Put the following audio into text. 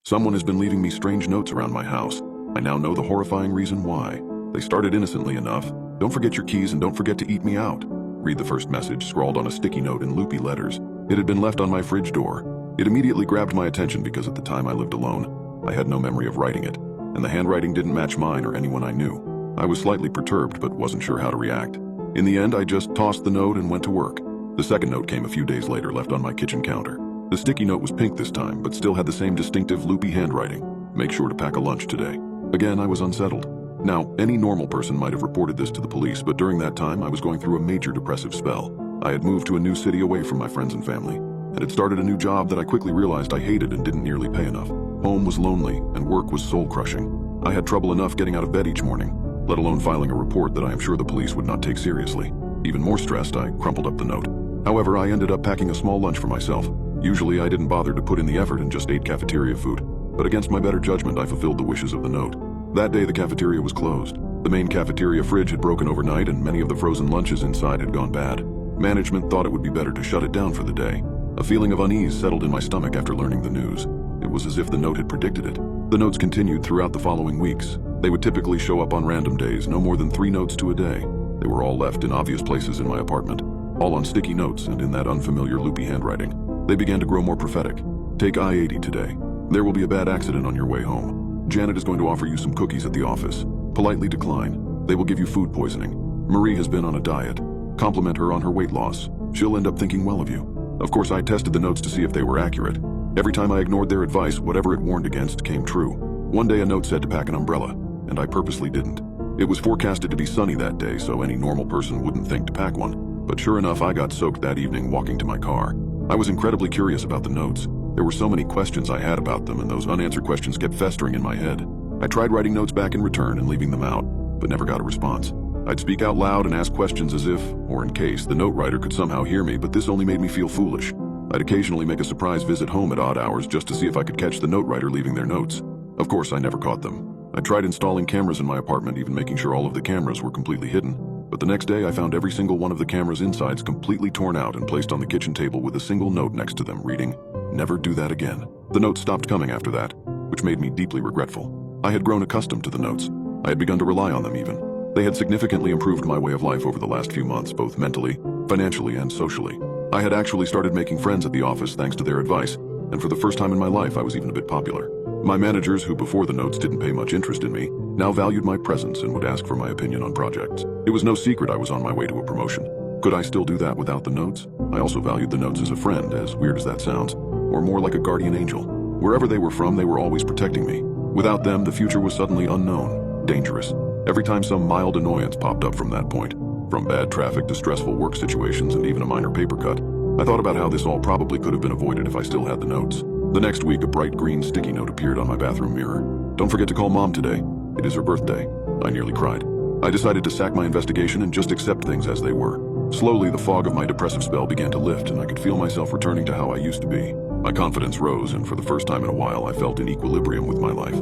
Someone has been leaving me strange notes around my house. I now know the horrifying reason why. They started innocently enough. Don't forget your keys and don't forget to eat me out. Read the first message, scrawled on a sticky note in loopy letters. It had been left on my fridge door. It immediately grabbed my attention because at the time I lived alone. I had no memory of writing it, and the handwriting didn't match mine or anyone I knew. I was slightly perturbed but wasn't sure how to react. In the end, I just tossed the note and went to work. The second note came a few days later, left on my kitchen counter. The sticky note was pink this time, but still had the same distinctive loopy handwriting. Make sure to pack a lunch today. Again, I was unsettled. Now, any normal person might have reported this to the police, but during that time, I was going through a major depressive spell. I had moved to a new city away from my friends and family, and had started a new job that I quickly realized I hated and didn't nearly pay enough. Home was lonely, and work was soul-crushing. I had trouble enough getting out of bed each morning, let alone filing a report that I am sure the police would not take seriously. Even more stressed, I crumpled up the note. However, I ended up packing a small lunch for myself. Usually, I didn't bother to put in the effort and just ate cafeteria food. But against my better judgment, I fulfilled the wishes of the note. That day, the cafeteria was closed. The main cafeteria fridge had broken overnight, and many of the frozen lunches inside had gone bad. Management thought it would be better to shut it down for the day. A feeling of unease settled in my stomach after learning the news. It was as if the note had predicted it. The notes continued throughout the following weeks. They would typically show up on random days, no more than 3 notes to a day. They were all left in obvious places in my apartment, all on sticky notes and in that unfamiliar loopy handwriting. They began to grow more prophetic. Take I-80 today. There will be a bad accident on your way home. Janet is going to offer you some cookies at the office. Politely decline. They will give you food poisoning. Marie has been on a diet. Compliment her on her weight loss. She'll end up thinking well of you. Of course, I tested the notes to see if they were accurate. Every time I ignored their advice, whatever it warned against came true. One day a note said to pack an umbrella, and I purposely didn't. It was forecasted to be sunny that day, so any normal person wouldn't think to pack one. But sure enough, I got soaked that evening walking to my car. I was incredibly curious about the notes. There were so many questions I had about them, and those unanswered questions kept festering in my head. I tried writing notes back in return and leaving them out, but never got a response. I'd speak out loud and ask questions as if, or in case, the note writer could somehow hear me, but this only made me feel foolish. I'd occasionally make a surprise visit home at odd hours just to see if I could catch the note writer leaving their notes. Of course, I never caught them. I tried installing cameras in my apartment, even making sure all of the cameras were completely hidden. But the next day, I found every single one of the camera's insides completely torn out and placed on the kitchen table with a single note next to them reading, "Never do that again." The notes stopped coming after that, which made me deeply regretful. I had grown accustomed to the notes. I had begun to rely on them even. They had significantly improved my way of life over the last few months, both mentally, financially, and socially. I had actually started making friends at the office thanks to their advice, and for the first time in my life, I was even a bit popular. My managers, who before the notes didn't pay much interest in me, now valued my presence and would ask for my opinion on projects. It was no secret I was on my way to a promotion. Could I still do that without the notes? I also valued the notes as a friend, as weird as that sounds, or more like a guardian angel. Wherever they were from, they were always protecting me. Without them, the future was suddenly unknown, dangerous. Every time some mild annoyance popped up from that point, from bad traffic to stressful work situations and even a minor paper cut, I thought about how this all probably could have been avoided if I still had the notes. The next week, a bright green sticky note appeared on my bathroom mirror. "Don't forget to call Mom today. It is her birthday." I nearly cried. I decided to sack my investigation and just accept things as they were. Slowly, the fog of my depressive spell began to lift, and I could feel myself returning to how I used to be. My confidence rose, and for the first time in a while, I felt in equilibrium with my life.